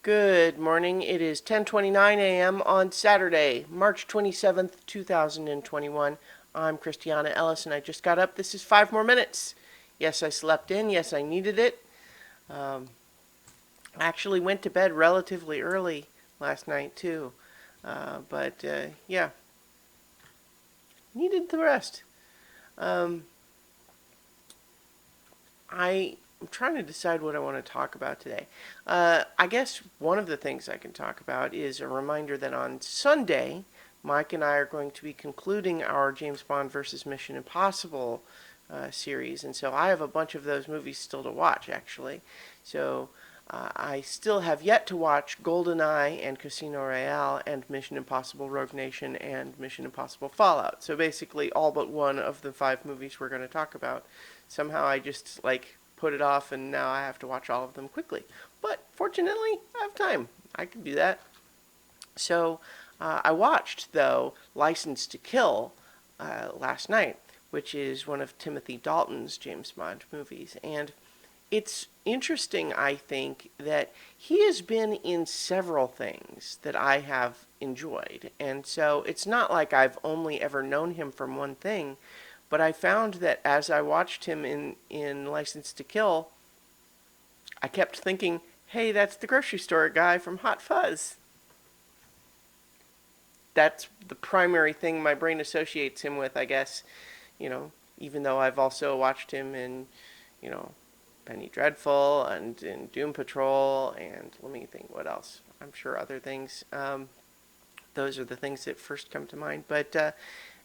Good morning. It is 10:29 a.m. on Saturday, March 27th, 2021. I'm Christiana Ellis and I just got up. This is 5 more minutes. Yes, I slept in. Yes, I needed it. Um, I actually went to bed relatively early last night too. But yeah, needed the rest. Um, I'm trying to decide what I want to talk about today. I guess one of the things I can talk about is a reminder that on Sunday, Mike and I are going to be concluding our James Bond versus Mission Impossible series, and so I have a bunch of those movies still to watch, actually. So I still have yet to watch GoldenEye and Casino Royale and Mission Impossible Rogue Nation and Mission Impossible Fallout. So basically, all but one of the five movies we're going to talk about. Somehow I just put it off, and now I have to watch all of them quickly. But fortunately, I have time. I can do that. So I watched, though, License to Kill last night, which is one of Timothy Dalton's James Bond movies. And it's interesting, I think, that he has been in several things that I have enjoyed. And so it's not like I've only ever known him from one thing, but I found that as I watched him in License to Kill, I kept thinking, hey, that's the grocery store guy from Hot Fuzz. That's the primary thing my brain associates him with, I guess. You know, even though I've also watched him in, you know, Penny Dreadful and in Doom Patrol, and let me think what else. I'm sure other things. Those are the things that first come to mind.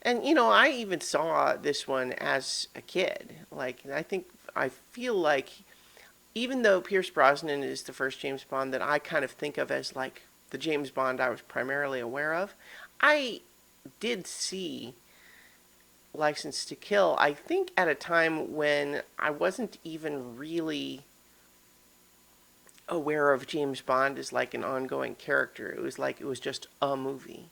And I even saw this one as a kid. I feel like even though Pierce Brosnan is the first James Bond that I kind of think of as like the James Bond I was primarily aware of, I did see License to Kill, I think at a time when I wasn't even really aware of James Bond as like an ongoing character. It was just a movie.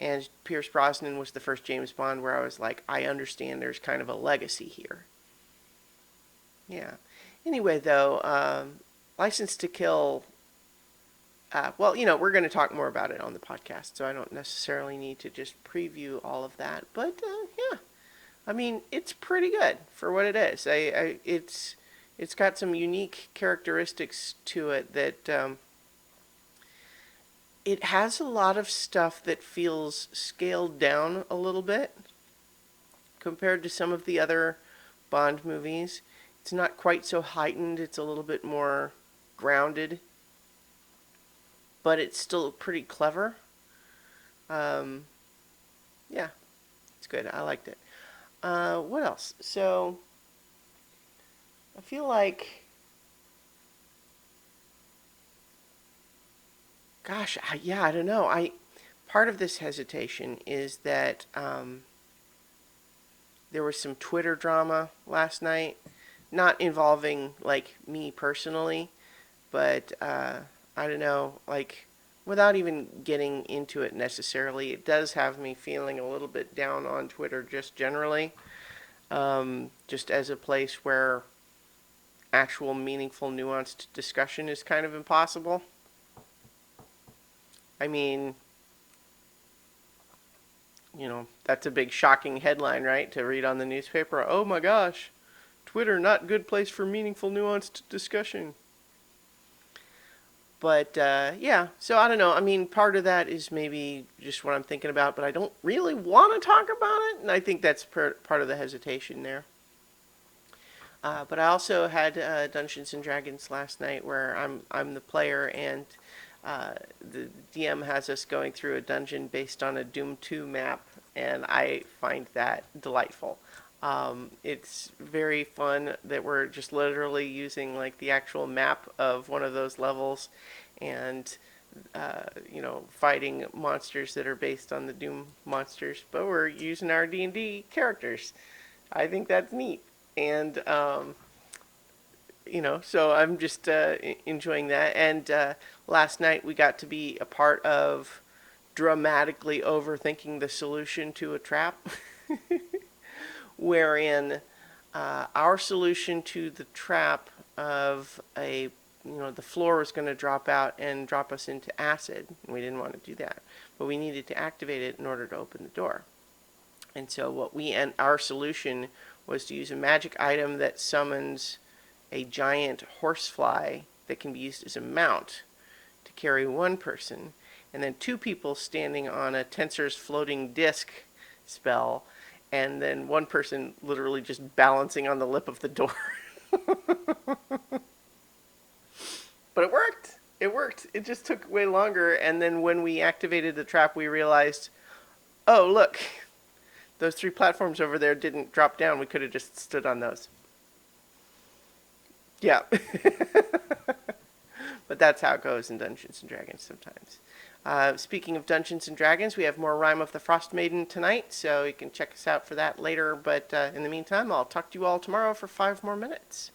And Pierce Brosnan was the first James Bond where I was like, I understand there's kind of a legacy here. Yeah. Anyway, though, License to Kill. Well, we're going to talk more about it on the podcast, so I don't necessarily need to just preview all of that. But yeah, I mean, it's pretty good for what it is. It's got some unique characteristics to it that it has a lot of stuff that feels scaled down a little bit compared to some of the other Bond movies. It's not quite so heightened. It's a little bit more grounded, but it's still pretty clever. Um, yeah, it's good. I liked it. What else? So I feel like, gosh, yeah, I don't know. I Part of this hesitation is that there was some Twitter drama last night, not involving like me personally, but I don't know, without even getting into it necessarily, it does have me feeling a little bit down on Twitter just generally, just as a place where actual meaningful, nuanced discussion is kind of impossible. I mean, that's a big shocking headline, right? To read on the newspaper. Oh my gosh, Twitter, not good place for meaningful, nuanced discussion. But yeah, so I don't know. I mean, part of that is maybe just what I'm thinking about, but I don't really want to talk about it, and I think that's part of the hesitation there. But I also had Dungeons and Dragons last night, where I'm the player, and the DM has us going through a dungeon based on a Doom 2 map, and I find that delightful. It's very fun that we're just literally using like the actual map of one of those levels, and fighting monsters that are based on the Doom monsters, but we're using our D&D characters. I think that's neat, and so I'm just enjoying that. And last night we got to be a part of dramatically overthinking the solution to a trap, wherein our solution to the trap of a the floor was going to drop out and drop us into acid. And we didn't want to do that, but we needed to activate it in order to open the door. And so our solution was to use a magic item that summons a giant horsefly that can be used as a mount to carry one person, and then two people standing on a tensor's floating disc spell, and then one person literally just balancing on the lip of the door. But it worked. It worked. It just took way longer, and then when we activated the trap, we realized, oh, look, those 3 platforms over there didn't drop down. We could have just stood on those. Yeah. But that's how it goes in Dungeons & Dragons sometimes. Speaking of Dungeons & Dragons, we have more Rime of the Frost Maiden tonight, so you can check us out for that later. But in the meantime, I'll talk to you all tomorrow for 5 more minutes.